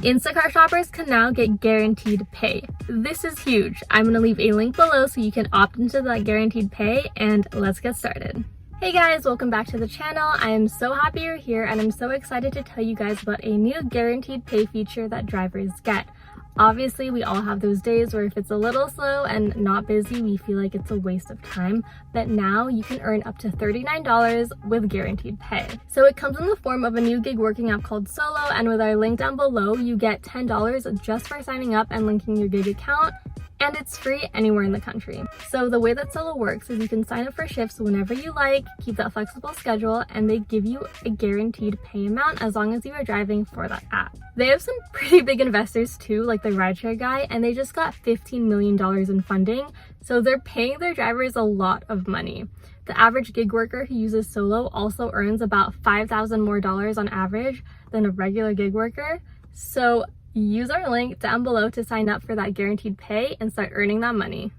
Instacart shoppers can now get guaranteed pay. This is huge. I'm going to leave a link below so you can opt into that guaranteed pay, and let's get started. Hey guys, welcome back to the channel. I am so happy you're here and I'm so excited to tell you guys about a new guaranteed pay feature that drivers get. Obviously, we all have those days where if it's a little slow and not busy, we feel like it's a waste of time, but now you can earn up to $39 with guaranteed pay. So it comes in the form of a new gig working app called Solo, and with our link down below, you get $10 just for signing up and linking your gig account, and it's free anywhere in the country. So the way that Solo works is you can sign up for shifts whenever you like, keep that flexible schedule, and they give you a guaranteed pay amount as long as you are driving for that app. They have some pretty big investors too, like the Rideshare Guy, and they just got $15 million in funding, so they're paying their drivers a lot of money. The average gig worker who uses Solo also earns about $5,000 more on average than a regular gig worker. So use our link down below to sign up for that guaranteed pay and start earning that money.